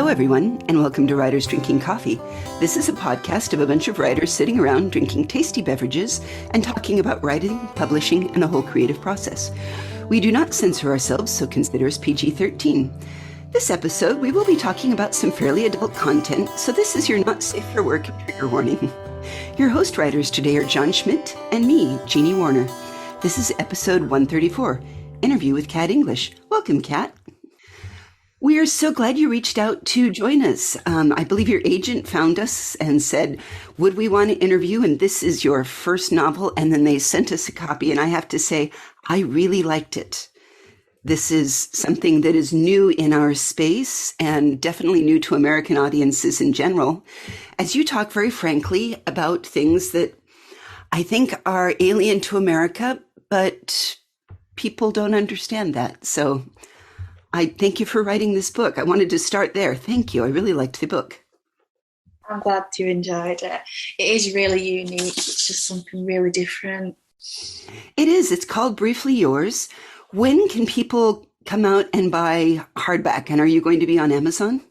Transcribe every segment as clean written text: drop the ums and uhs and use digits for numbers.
Hello, everyone, and welcome to Writers Drinking Coffee. This is a podcast of a bunch of writers sitting around drinking tasty beverages and talking about writing, publishing, and the whole creative process. We do not censor ourselves, so consider us PG-13. This episode, we will be talking about some fairly adult content, so this is your not safe for work trigger warning. Your host writers today are John Schmidt and me, Jeannie Warner. This is episode 134, Interview with Kat English. Welcome, Kat. We are so glad you reached out to join us. I believe your agent found us and said, would we want to interview? And this is your first novel. And then they sent us a copy. And I have to say, I really liked it. This is something that is new in our space and definitely new to American audiences in general. As you talk very frankly about things that I think are alien to America, but people don't understand that. So I thank you for writing this book. I wanted to start there. Thank you. I really liked the book. I'm glad you enjoyed it. It is really unique. It's just something really different. It is. It's called Briefly Yours. When can people come out and buy hardback? And are you going to be on Amazon?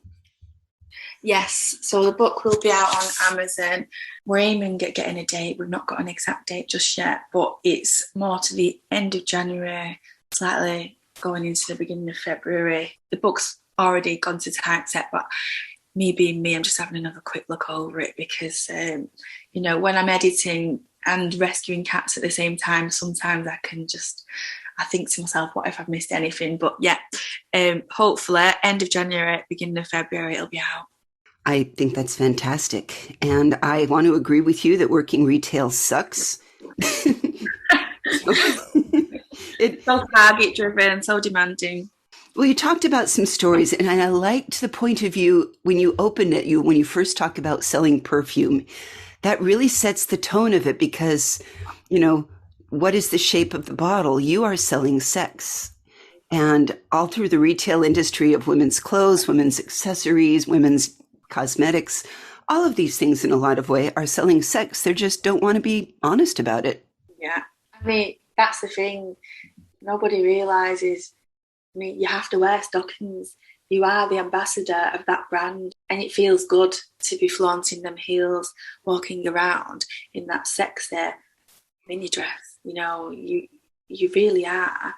Yes. So the book will be out on Amazon. We're aiming at getting a date. We've not got an exact date just yet, but it's more to the end of January, slightly going into the beginning of February. The book's already gone to typeset, but me being me, I'm just having another quick look over it because, when I'm editing and rescuing cats at the same time, sometimes I think to myself, what if I've missed anything? But yeah, hopefully end of January, beginning of February, it'll be out. I think that's fantastic. And I want to agree with you that working retail sucks. It's so target driven, so demanding. Well, you talked about some stories, and I liked the point of view when you opened it, when you first talked about selling perfume. That really sets the tone of it because, what is the shape of the bottle? You are selling sex. And all through the retail industry of women's clothes, women's accessories, women's cosmetics, all of these things in a lot of ways are selling sex. They just don't want to be honest about it. Yeah. I mean, that's the thing. Nobody realises, you have to wear stockings. You are the ambassador of that brand. And it feels good to be flaunting them heels, walking around in that sexy mini dress. You really are.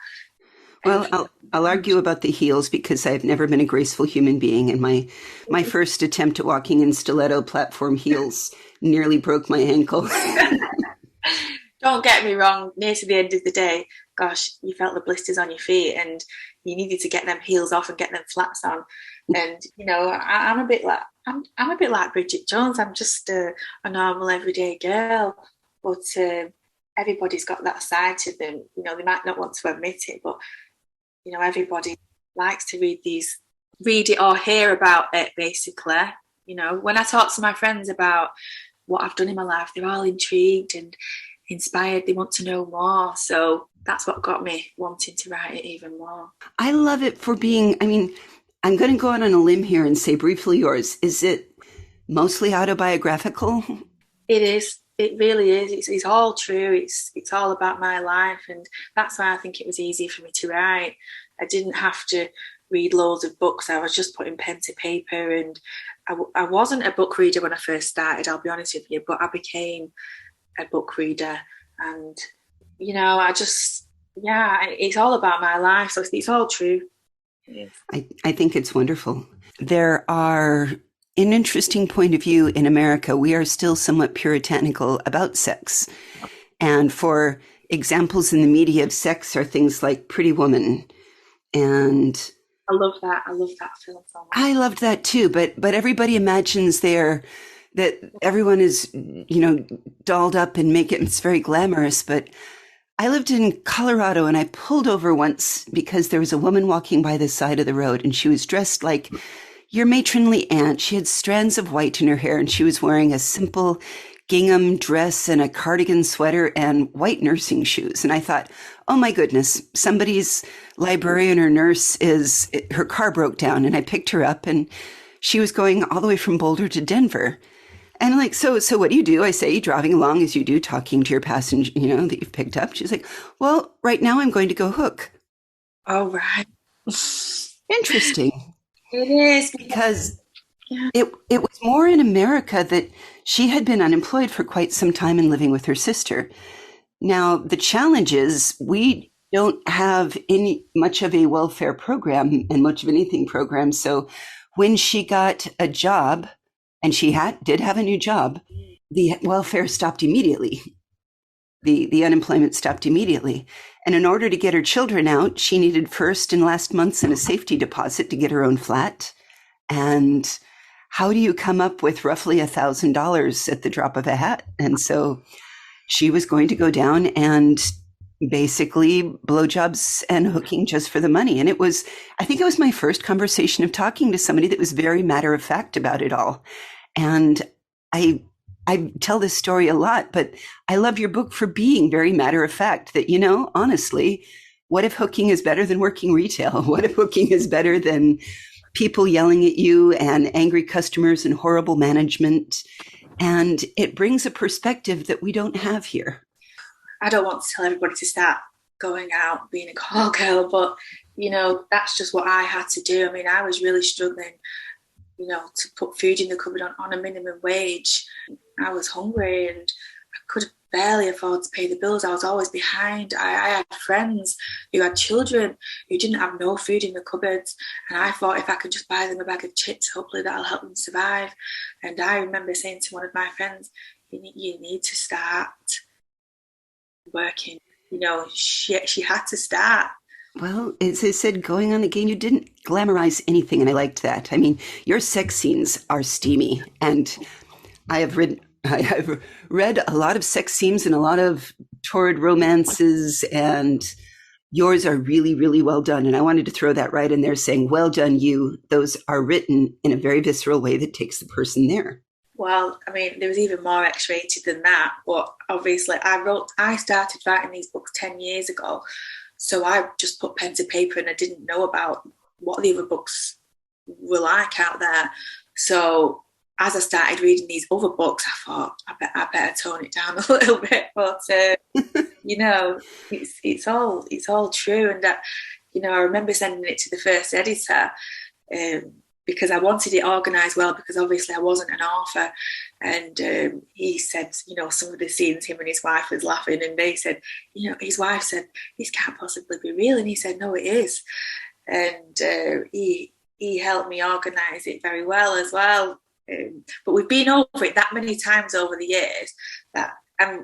Well, I'll argue about the heels because I've never been a graceful human being. And my first attempt at walking in stiletto platform heels nearly broke my ankle. Don't get me wrong, near to the end of the day, gosh, you felt the blisters on your feet and you needed to get them heels off and get them flats on. And, I'm a bit like Bridget Jones. I'm just a normal everyday girl. But everybody's got that side to them. They might not want to admit it, but, everybody likes to read it or hear about it, basically. When I talk to my friends about what I've done in my life, they're all intrigued and inspired. They want to know more. So that's what got me wanting to write it even more. I love it for being, I'm going to go out on a limb here and say Briefly Yours. Is it mostly autobiographical? It is. It really is. It's all true. It's all about my life. And that's why I think it was easy for me to write. I didn't have to read loads of books. I was just putting pen to paper. And I wasn't a book reader when I first started, I'll be honest with you, but I became a book reader. And, it's all about my life. So it's all true. Yeah. I think it's wonderful. There are an interesting point of view in America. We are still somewhat puritanical about sex. And for examples in the media of sex are things like Pretty Woman. And I love that film so much. I loved that too. But everybody imagines that everyone is, dolled up and it's very glamorous. But I lived in Colorado and I pulled over once because there was a woman walking by the side of the road and she was dressed like your matronly aunt. She had strands of white in her hair and she was wearing a simple gingham dress and a cardigan sweater and white nursing shoes. And I thought, oh my goodness, somebody's librarian or nurse her car broke down. And I picked her up and she was going all the way from Boulder to Denver. And I'm like, so what do? I say, driving along as you do, talking to your passenger, that you've picked up. She's like, well, right now I'm going to go hook. Oh, right. Interesting. It is. Because Yeah. It was more in America that she had been unemployed for quite some time and living with her sister. Now, the challenge is we don't have any much of a welfare program and much of anything program. So when she got a job, and did have a new job, the welfare stopped immediately. The unemployment stopped immediately. And in order to get her children out, she needed first and last months in a safety deposit to get her own flat. And how do you come up with roughly $1,000 at the drop of a hat? And so she was going to go down and basically blowjobs and hooking just for the money. And I think it was my first conversation of talking to somebody that was very matter of fact about it all. And I tell this story a lot, but I love your book for being very matter of fact that, honestly, what if hooking is better than working retail? What if hooking is better than people yelling at you and angry customers and horrible management? And it brings a perspective that we don't have here. I don't want to tell everybody to start going out being a call girl, but that's just what I had to do. I mean, I was really struggling, to put food in the cupboard on a minimum wage. I was hungry and I could barely afford to pay the bills. I was always behind. I had friends who had children who didn't have no food in the cupboards, and I thought if I could just buy them a bag of chips, hopefully that'll help them survive. And I remember saying to one of my friends, you need to start working. She had to start. Well, as I said, going on again, you didn't glamorize anything, and I liked that. I mean, your sex scenes are steamy, and I have read a lot of sex scenes and a lot of torrid romances, and yours are really, really well done. And I wanted to throw that right in there saying, well done, you. Those are written in a very visceral way that takes the person there. Well, I mean, there was even more X-rated than that. But obviously, I started writing these books 10 years ago. So I just put pen to paper and I didn't know about what the other books were like out there. So as I started reading these other books, I thought I better tone it down a little bit. But it's all true. And I remember sending it to the first editor because I wanted it organised well, because obviously I wasn't an author. And he said, some of the scenes, him and his wife was laughing, and they said, his wife said, this can't possibly be real. And he said, no, it is. And he helped me organise it very well as well. But we've been over it that many times over the years that, I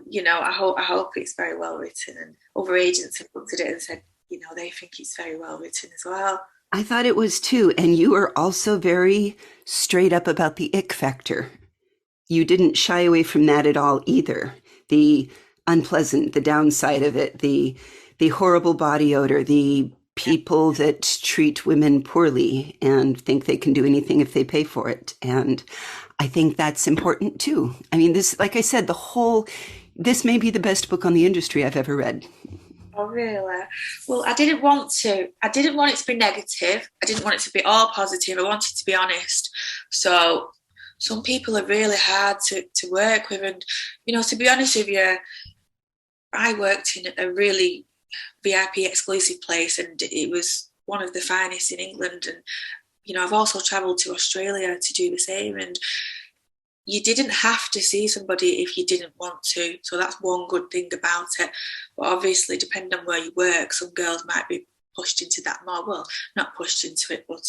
hope it's very well written. And other agents have looked at it and said, they think it's very well written as well. I thought it was too. And you are also very straight up about the ick factor. You didn't shy away from that at all either. The unpleasant, the downside of it, the horrible body odor, the people that treat women poorly and think they can do anything if they pay for it. And I think that's important too. I mean, this, like I said, this may be the best book on the industry I've ever read. Oh, really? Well, I didn't want it to be negative. I didn't want it to be all positive. I wanted to be honest. So some people are really hard to work with. And, to be honest with you, I worked in a really VIP exclusive place, and it was one of the finest in England. And, I've also travelled to Australia to do the same. And you didn't have to see somebody if you didn't want to. So that's one good thing about it. But obviously, depending on where you work, some girls might be pushed into that more. Well, not pushed into it, but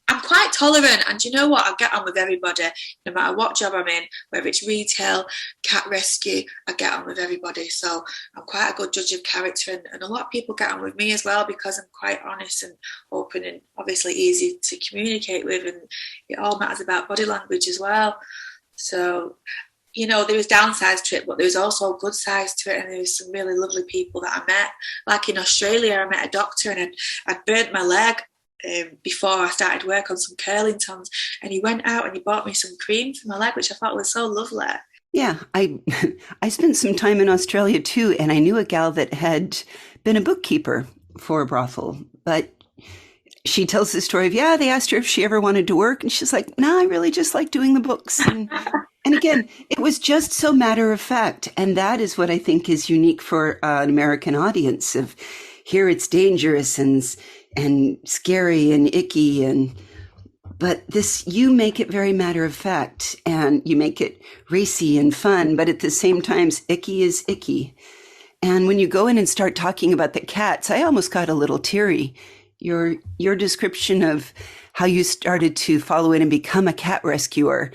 I'm quite tolerant. And you know what? I get on with everybody, no matter what job I'm in, whether it's retail, cat rescue, I get on with everybody. So I'm quite a good judge of character. And a lot of people get on with me as well, because I'm quite honest and open and obviously easy to communicate with. And it all matters about body language as well. So, there was downsides to it, but there was also good sides to it. And there was some really lovely people that I met. Like in Australia, I met a doctor, and I'd burnt my leg before I started work on some curling tons, and he went out and he bought me some cream for my leg, which I thought was so lovely. Yeah, I spent some time in Australia too, and I knew a gal that had been a bookkeeper for a brothel, but she tells the story of, they asked her if she ever wanted to work, and she's like, no, I really just like doing the books. And again, it was just so matter of fact, and that is what I think is unique for an American audience. Of here, it's dangerous and scary and icky, But this, you make it very matter of fact, and you make it racy and fun, but at the same time, icky is icky. And when you go in and start talking about the cats, I almost got a little teary. Your description of how you started to follow in and become a cat rescuer,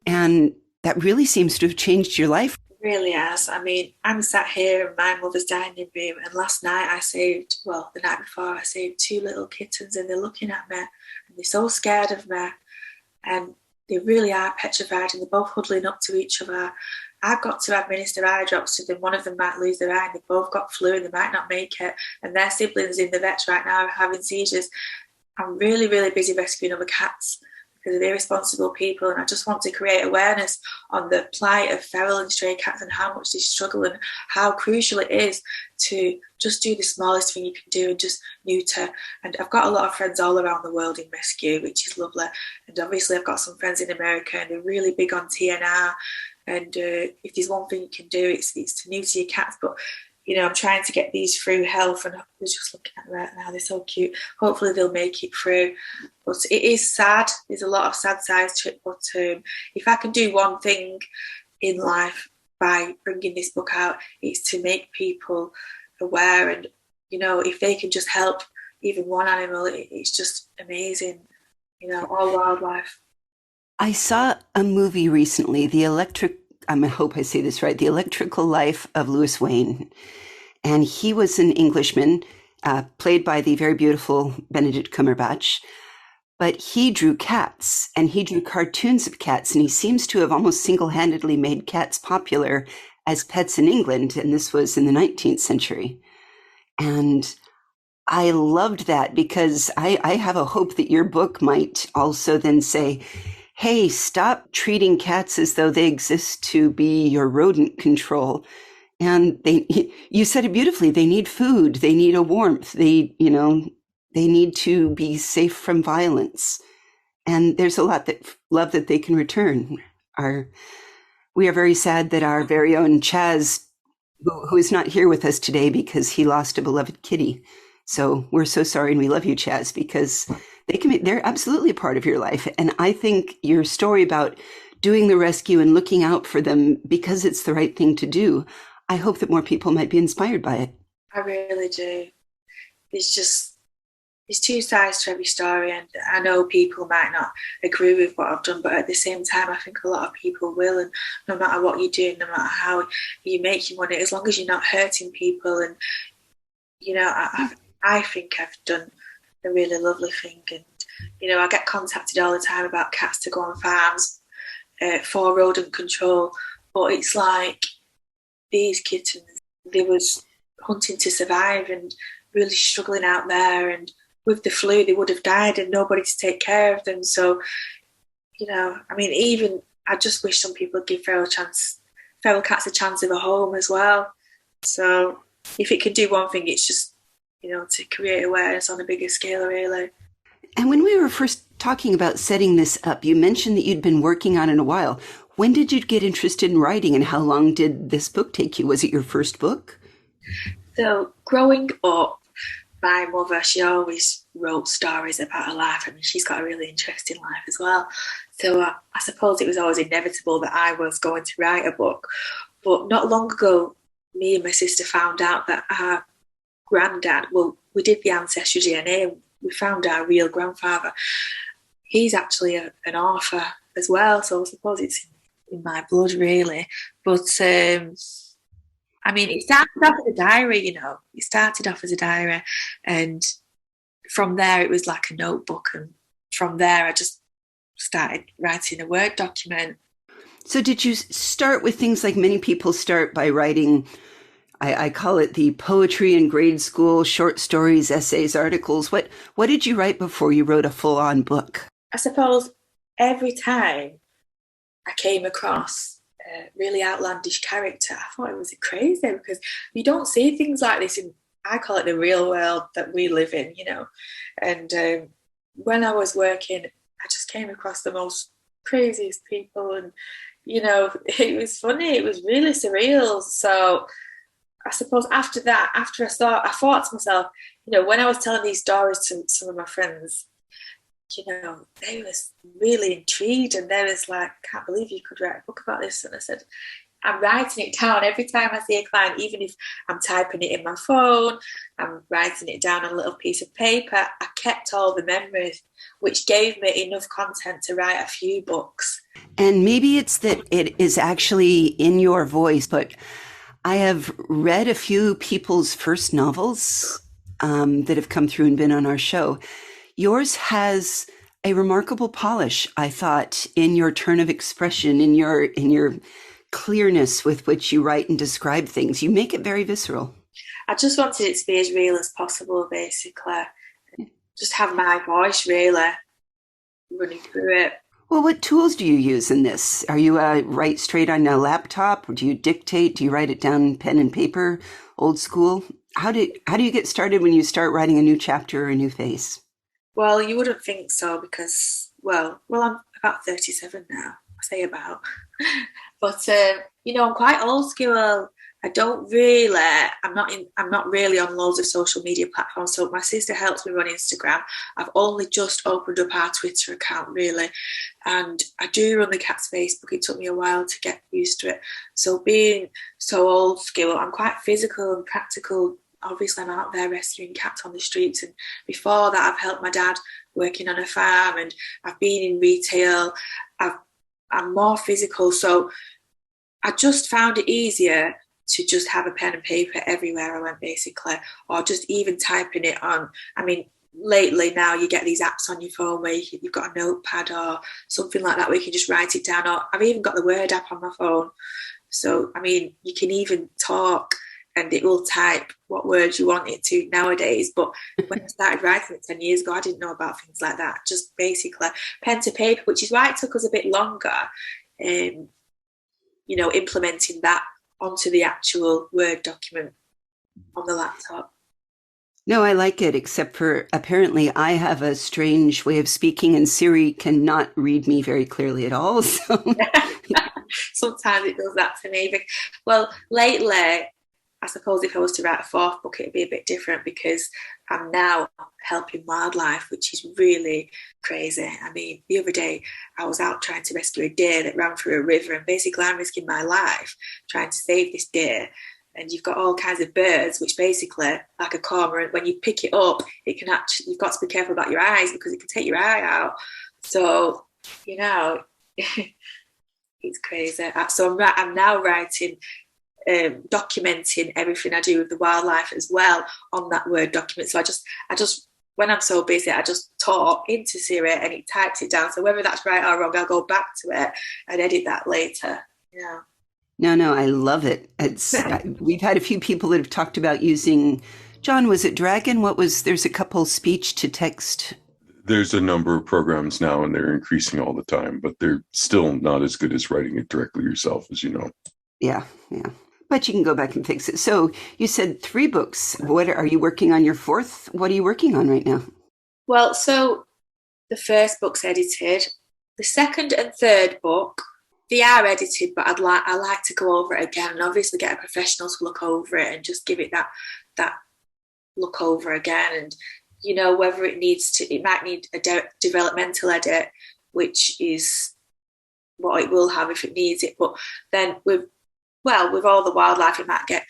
and that really seems to have changed your life. It really has. I mean, I'm sat here in my mother's dining room, and last night the night before, I saved two little kittens, and they're looking at me, and they're so scared of me, and they really are petrified, and they're both huddling up to each other. I've got to administer eye drops to them. One of them might lose their eye, and they've both got flu, and they might not make it. And their siblings in the vets right now are having seizures. I'm really, really busy rescuing other cats because of irresponsible people, and I just want to create awareness on the plight of feral and stray cats and how much they struggle and how crucial it is to just do the smallest thing you can do and just neuter. And I've got a lot of friends all around the world in rescue, which is lovely. And obviously I've got some friends in America, and they're really big on TNR. And if there's one thing you can do, it's to neuter your cats. But, I'm trying to get these through health, and I was just looking at them right now. They're so cute. Hopefully they'll make it through. But it is sad. There's a lot of sad sides to it. But if I can do one thing in life by bringing this book out, it's to make people aware. And, if they can just help even one animal, it's just amazing, all wildlife. I saw a movie recently, I hope I say this right, The Electrical Life of Louis Wain. And he was an Englishman, played by the very beautiful Benedict Cumberbatch. But he drew cats, and he drew cartoons of cats, and he seems to have almost single-handedly made cats popular as pets in England, and this was in the 19th century. And I loved that because I have a hope that your book might also then say, hey, stop treating cats as though they exist to be your rodent control. And you said it beautifully. They need food. They need a warmth. They need to be safe from violence. And there's a lot that love that they can return. We are very sad that our very own Chaz, who is not here with us today because he lost a beloved kitty. So we're so sorry, and we love you, Chaz, because they're absolutely a part of your life. And I think your story about doing the rescue and looking out for them because it's the right thing to do, I hope that more people might be inspired by it. I really do. There's two sides to every story, and I know people might not agree with what I've done, but at the same time, I think a lot of people will. And no matter what you do, no matter how you make your money, as long as you're not hurting people, and I think I've done a really lovely thing. And I get contacted all the time about cats to go on farms for rodent control, but it's like these kittens, they was hunting to survive and really struggling out there, and with the flu they would have died and nobody to take care of them. So even I just wish some people would give feral cats a chance of a home as well. So if it can do one thing, it's just to create awareness on a bigger scale, really. And when we were first talking about setting this up, you mentioned that you'd been working on it a while. When did you get interested in writing, and how long did this book take you? Was it your first book? So growing up, my mother, she always wrote stories about her life. I mean, she's got a really interesting life as well. So I suppose it was always inevitable that I was going to write a book. But not long ago, me and my sister found out that our granddad, we did the ancestry DNA, and we found our real grandfather. He's actually an author as well, so I suppose it's in my blood, really. But it started off as a diary, It started off as a diary, and from there it was like a notebook, and from there I just started writing a Word document. So did you start with things like many people start by writing, I call it the poetry in grade school, short stories, essays, articles. What did you write before you wrote a full-on book? I suppose every time I came across a really outlandish character, I thought it was crazy, because you don't see things like this in, I call it the real world that we live in, And when I was working, I just came across the most craziest people, and, it was funny. It was really surreal. So I suppose after that, I thought to myself, when I was telling these stories to some of my friends, they was really intrigued, and they was like, can't believe you could write a book about this. And I said, I'm writing it down every time I see a client, even if I'm typing it in my phone, I'm writing it down on a little piece of paper. I kept all the memories, which gave me enough content to write a few books. And maybe it's that it is actually in your voice, but I have read a few people's first novels that have come through and been on our show. Yours has a remarkable polish, I thought, in your turn of expression, in your clearness with which you write and describe things. You make it very visceral. I just wanted it to be as real as possible, basically. Just have my voice really running through it. Well, what tools do you use in this? Are you write straight on a laptop, or do you dictate? Do you write it down pen and paper, old school? How do you get started when you start writing a new chapter or a new phase? Well, you wouldn't think so because, I'm about 37 now. I say about. But, I'm quite old school. I'm not really on loads of social media platforms. So my sister helps me run Instagram. I've only just opened up our Twitter account, really. And I do run the cat's Facebook. It took me a while to get used to it. So being so old school, I'm quite physical and practical. Obviously, I'm out there rescuing cats on the streets. And before that, I've helped my dad working on a farm, and I've been in retail. I'm more physical. So I just found it easier to just have a pen and paper everywhere I went, basically, or just even typing it on. I mean, lately now you get these apps on your phone where you've got a notepad or something like that where you can just write it down. Or I've even got the Word app on my phone. So, I mean, you can even talk and it will type what words you want it to nowadays. But when I started writing it 10 years ago, I didn't know about things like that. Just basically pen to paper, which is why it took us a bit longer, implementing that onto the actual Word document on the laptop. No, I like it, except for apparently I have a strange way of speaking and Siri cannot read me very clearly at all. So Sometimes it does that to me. Well, lately, I suppose if I was to write a fourth book, it'd be a bit different because I'm now helping wildlife, which is really crazy. I mean, the other day I was out trying to rescue a deer that ran through a river, and basically I'm risking my life trying to save this deer. And you've got all kinds of birds, which basically, like a cormorant, when you pick it up, it can actually, you've got to be careful about your eyes because it can take your eye out. So, it's crazy. So I'm now writing, documenting everything I do with the wildlife as well on that Word document. So I just when I'm so busy, I just talk into Siri and it types it down. So whether that's right or wrong, I'll go back to it and edit that later. Yeah. No, I love it. We've had a few people that have talked about using, John, was it Dragon? There's a couple speech to text. There's a number of programs now and they're increasing all the time, but they're still not as good as writing it directly yourself, as you know. Yeah. But you can go back and fix it. So you said 3 books. What are you working on your 4th? What are you working on right now? Well, so the first book's edited. The second and third book, they are edited, but I like to go over it again and obviously get a professional to look over it and just give it that look over again. And, whether it might need a developmental edit, which is what it will have if it needs it. But then with all the wildlife, it might get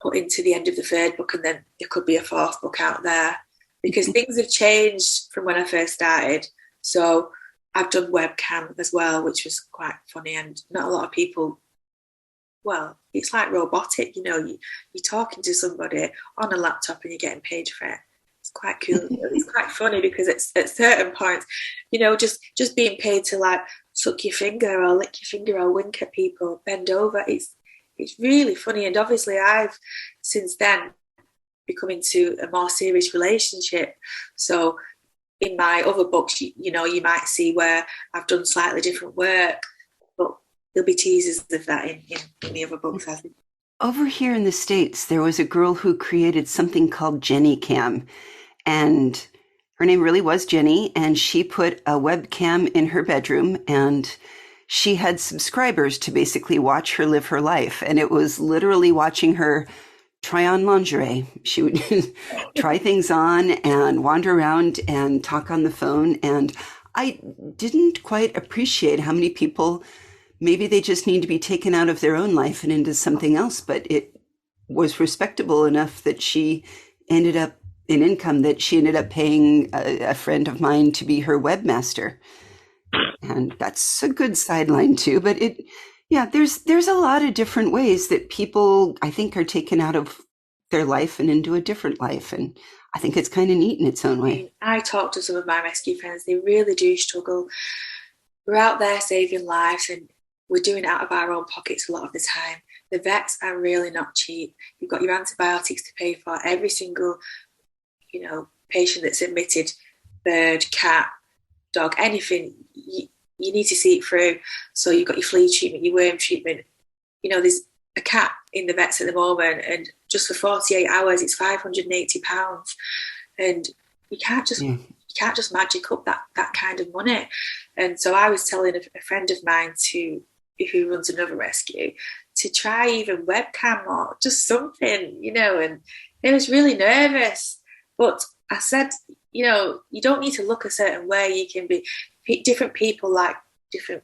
put into the end of the third book and then there could be a 4th book out there because things have changed from when I first started. So I've done webcam as well, which was quite funny, and not a lot of people, it's like robotic, you're talking to somebody on a laptop and you're getting paid for it. It's quite cool. It's quite funny because it's at certain points, just being paid to like suck your finger or lick your finger or wink at people, bend over. It's really funny. And obviously I've since then become into a more serious relationship. So in my other books, you might see where I've done slightly different work, but there'll be teasers of that in the other books. I think. Over here in the States, there was a girl who created something called Jenny Cam, and her name really was Jenny, and she put a webcam in her bedroom, and she had subscribers to basically watch her live her life, and it was literally watching her try on lingerie. She would try things on and wander around and talk on the phone. And I didn't quite appreciate how many people, maybe they just need to be taken out of their own life and into something else. But it was respectable enough that she ended up in income that she ended up paying a friend of mine to be her webmaster. And that's a good sideline too. But there's a lot of different ways that people, I think, are taken out of their life and into a different life. And I think it's kind of neat in its own way. I talk to some of my rescue friends. They really do struggle. We're out there saving lives and we're doing it out of our own pockets a lot of the time. The vets are really not cheap. You've got your antibiotics to pay for. Every single, patient that's admitted, bird, cat, dog, anything, you need to see it through. So you've got your flea treatment, your worm treatment. There's a cat in the vets at the moment, and just for 48 hours, it's £580, and you can't just magic up that kind of money. And so I was telling a friend of mine who runs another rescue to try even webcam or just something, and I was really nervous. But I said, you don't need to look a certain way. You can be different people like different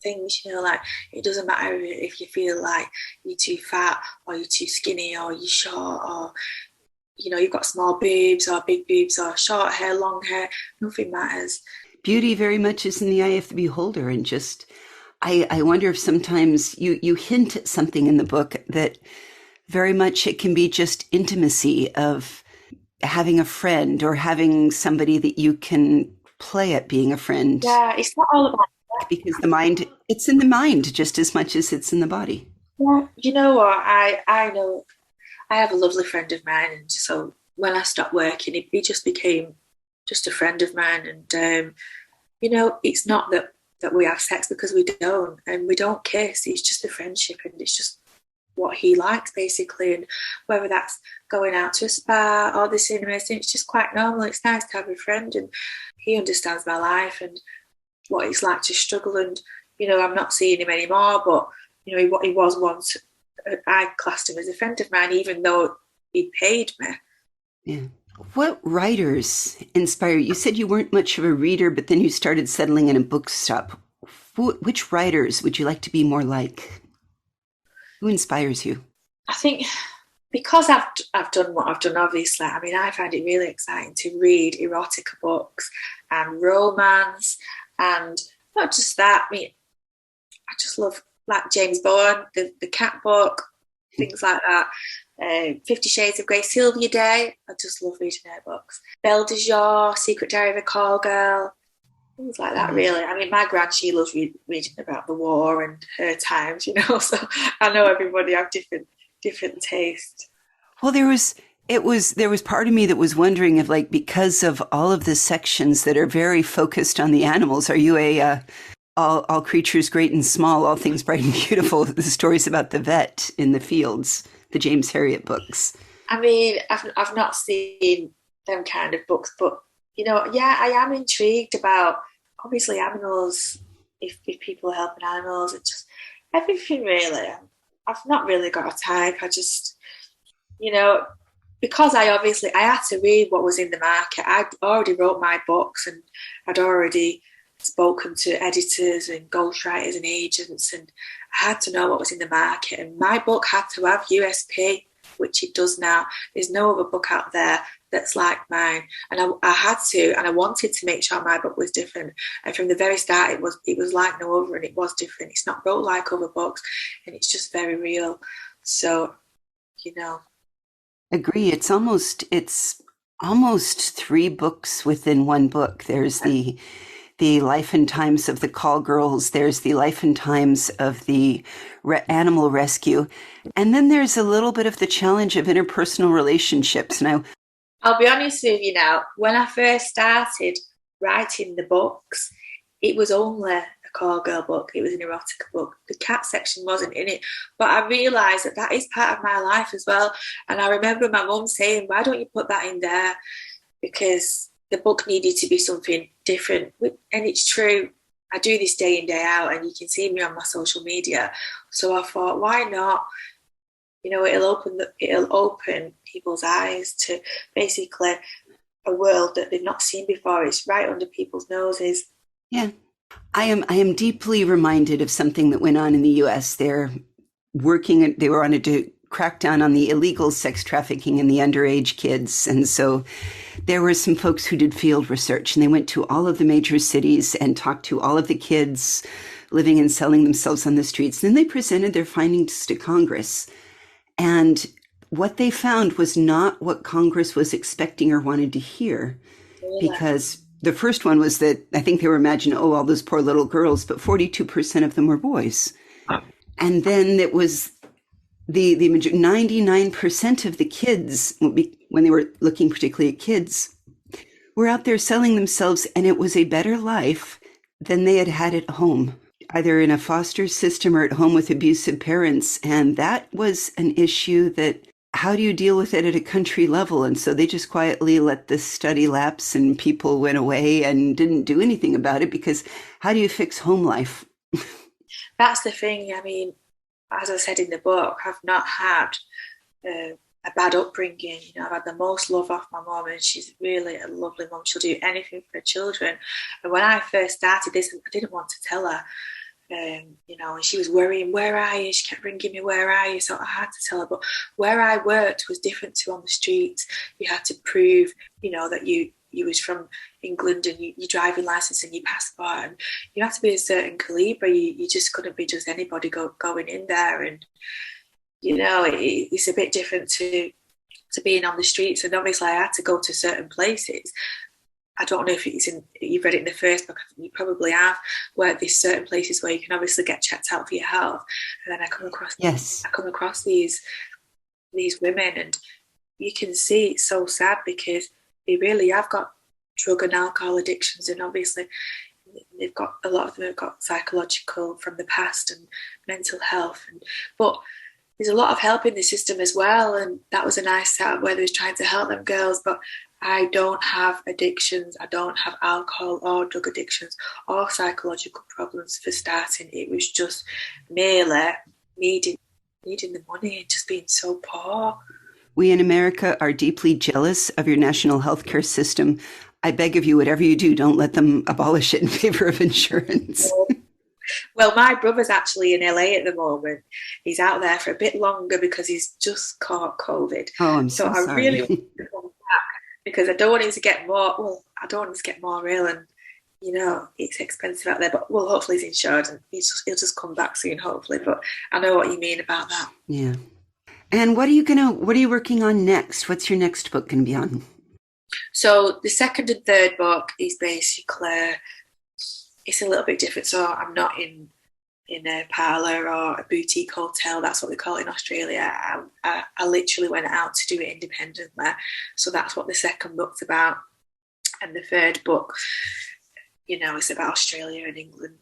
things, like it doesn't matter if you feel like you're too fat or you're too skinny or you're short or, you've got small boobs or big boobs or short hair, long hair, nothing matters. Beauty very much is in the eye of the beholder. And just, I wonder if sometimes you hint at something in the book that very much it can be just intimacy of having a friend or having somebody that you can play at being a friend. Yeah, it's not all about that. Because it's in the mind just as much as it's in the body. Yeah, you know what? I know I have a lovely friend of mine, and so when I stopped working, he just became just a friend of mine. And it's not that we have sex, because we don't, and we don't kiss. It's just a friendship, and it's just what he likes basically. And whether that's going out to a spa or the cinema, it's just quite normal. It's nice to have a friend, and he understands my life and what it's like to struggle. And I'm not seeing him anymore, but he was once, I classed him as a friend of mine, even though he paid me. Yeah. What writers inspire you? You said you weren't much of a reader, but then you started settling in a bookstop. Which writers would you like to be more like? Who inspires you? I think because I've done what I've done, obviously, I find it really exciting to read erotica books and romance, and not just that. I just love like James Bourne, the cat book, things like that. 50 Shades of Grey, Sylvia Day. I just love reading her books. Belle de Jour, Secret Diary of a Call Girl, things like that, really. My gran, she loves reading about the war and her times, so I know everybody have different taste. Well, there was part of me that was wondering if, like, because of all of the sections that are very focused on the animals, are you all creatures great and small, all things bright and beautiful, the stories about the vet in the fields, the James Herriot books? I've not seen them kind of books, but I am intrigued about obviously animals. If people are helping animals, it's just everything really. I've not really got a type. I just, because I had to read what was in the market. I'd already wrote my books, and I'd already spoken to editors and ghostwriters and agents, and I had to know what was in the market. And my book had to have USP, which it does now. There's no other book out there that's like mine, and I had to, and I wanted to make sure my book was different. And from the very start, it was like no other, and it was different. It's not wrote like other books, and it's just very real. So, Agree. It's almost 3 books within one book. There's the life and times of the call girls. There's the life and times of the animal rescue. And then there's a little bit of the challenge of interpersonal relationships. Now, I'll be honest with you now, when I first started writing the books, it was only a call girl book. It was an erotica book. The cat section wasn't in it. But I realised that is part of my life as well. And I remember my mum saying, why don't you put that in there? Because the book needed to be something different. And it's true. I do this day in, day out, and you can see me on my social media. So I thought, why not it'll open people's eyes to basically a world that they've not seen before. It's right under people's noses. Yeah. I am deeply reminded of something that went on in the US. They wanted to crack down on the illegal sex trafficking in the underage kids. And so there were some folks who did field research, and they went to all of the major cities and talked to all of the kids living and selling themselves on the streets. And then they presented their findings to Congress. And what they found was not what Congress was expecting or wanted to hear, because the first one was that I think they were imagining, oh, all those poor little girls, but 42% of them were boys. And then it was the 99% of the kids, when they were looking particularly at kids, were out there selling themselves, and it was a better life than they had had at home, either in a foster system or at home with abusive parents. And that was an issue that, how do you deal with it at a country level? And so they just quietly let this study lapse, and people went away and didn't do anything about it, because how do you fix home life? That's the thing. I mean, as I said in the book, I've not had a bad upbringing. I've had the most love off my mom, and she's really a lovely mom. She'll do anything for her children. And when I first started this, I didn't want to tell her. And she was worrying, where are you? She kept ringing me, where are you? So I had to tell her. But where I worked was different to on the streets. You had to prove, that you was from England, and your driving license and your passport, and you had to be a certain calibre. You just couldn't be just anybody going in there. And it's a bit different to being on the streets. And obviously I had to go to certain places. I don't know if you've read it in the first book. I think you probably have, where there's certain places where you can obviously get checked out for your health. And then I come across these women, and you can see it's so sad, because they really have got drug and alcohol addictions, and obviously a lot of them have got psychological from the past and mental health. But there's a lot of help in the system as well, and that was a nice setup where they was trying to help them girls. But I don't have addictions. I don't have alcohol or drug addictions or psychological problems for starting. It was just merely needing the money and just being so poor. We in America are deeply jealous of your national healthcare system. I beg of you, whatever you do, don't let them abolish it in favor of insurance. Well, my brother's actually in LA at the moment. He's out there for a bit longer because he's just caught COVID. Oh, I'm so sorry. I really want to come back, because I don't want him to get more. Well, I don't want him to get more ill, and it's expensive out there. But hopefully he's insured, and he'll just come back soon, hopefully. But I know what you mean about that. Yeah. And what are you working on next? What's your next book going to be on? So the second and third book is basically, it's a little bit different. So I'm not in a parlour or a boutique hotel. That's what they call it in Australia. I literally went out to do it independently. So that's what the second book's about. And the third book, it's about Australia and England.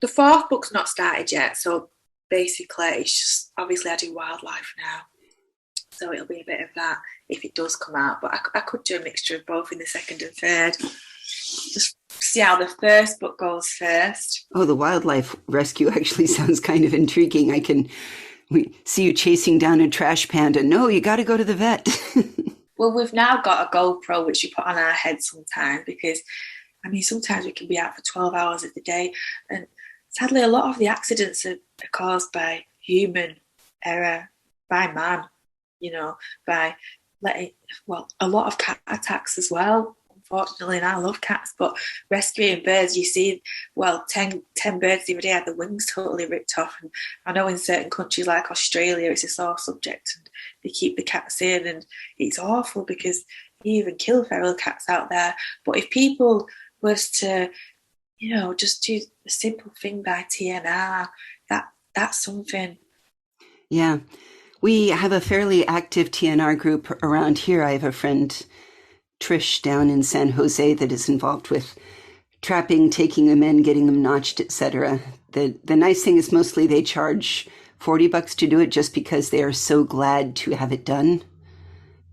The fourth book's not started yet. So basically, it's just, obviously I do wildlife now. So it'll be a bit of that if it does come out. But I could do a mixture of both in the second and third. Just see how the first book goes first. Oh, the wildlife rescue actually sounds kind of intriguing. We see you chasing down a trash panda. No, you got to go to the vet. Well, we've now got a GoPro, which we put on our head sometimes, because, sometimes we can be out for 12 hours of the day. And sadly, a lot of the accidents are caused by human error, by man, by a lot of cat attacks as well. Unfortunately, and I love cats, but rescuing birds, you see, 10 birds the other day had the wings totally ripped off. And I know in certain countries like Australia, it's a sore subject, and they keep the cats in, and it's awful because you even kill feral cats out there. But if people was to, just do the simple thing by TNR, that's something. Yeah. We have a fairly active TNR group around here. I have a friend, Trish, down in San Jose, that is involved with trapping, taking them in, getting them notched, etc. The nice thing is mostly they charge $40 to do it, just because they are so glad to have it done.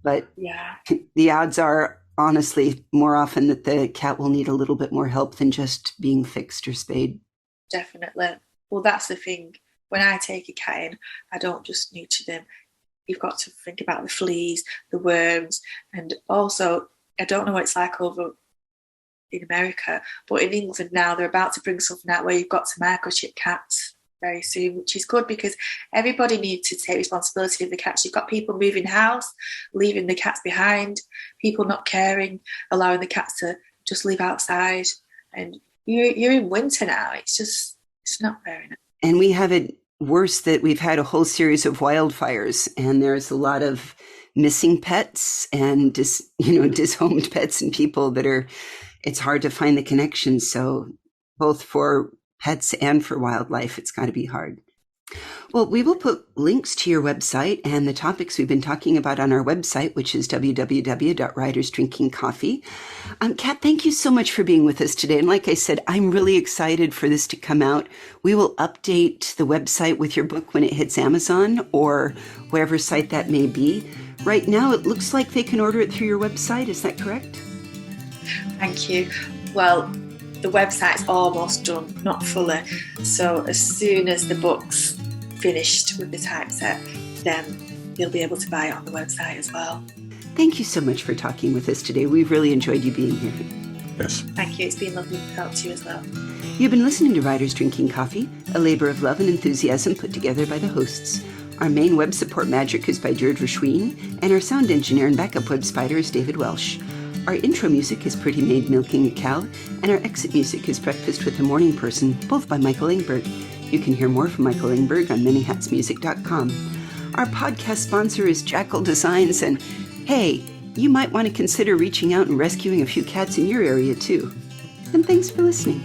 But yeah, the odds are honestly more often that the cat will need a little bit more help than just being fixed or spayed. Definitely. Well, that's the thing. when I take a cat in, I don't just neuter them. You've got to think about the fleas, the worms, and also, I don't know what it's like over in America, but in England now they're about to bring something out where you've got to microchip cats very soon, which is good because everybody needs to take responsibility of the cats. You've got people moving house, leaving the cats behind, people not caring, allowing the cats to just live outside, and you're in winter now. It's not fair enough. And we have it worse that we've had a whole series of wildfires, and there's a lot of missing pets and dishomed pets and people it's hard to find the connection. So both for pets and for wildlife, it's got to be hard. Well, we will put links to your website and the topics we've been talking about on our website, which is www.writersdrinkingcoffee. Kat, thank you so much for being with us today. And like I said, I'm really excited for this to come out. We will update the website with your book when it hits Amazon or wherever site that may be. Right now, it looks like they can order it through your website. Is that correct? Thank you. Well, the website's almost done, not fully. So as soon as the book's finished with the typeset, then you'll be able to buy it on the website as well. Thank you so much for talking with us today. We've really enjoyed you being here. Yes. Thank you. It's been lovely to talk to you as well. You've been listening to Writers Drinking Coffee, a labor of love and enthusiasm put together by the hosts. Our main web support magic is by Jared Rashween, and our sound engineer and backup web spider is David Welsh. Our intro music is Pretty Maid Milking a Cow, and our exit music is Breakfast with a Morning Person, both by Michael Engberg. You can hear more from Michael Engberg on manyhatsmusic.com. Our podcast sponsor is Jackal Designs, and hey, you might want to consider reaching out and rescuing a few cats in your area too. And thanks for listening.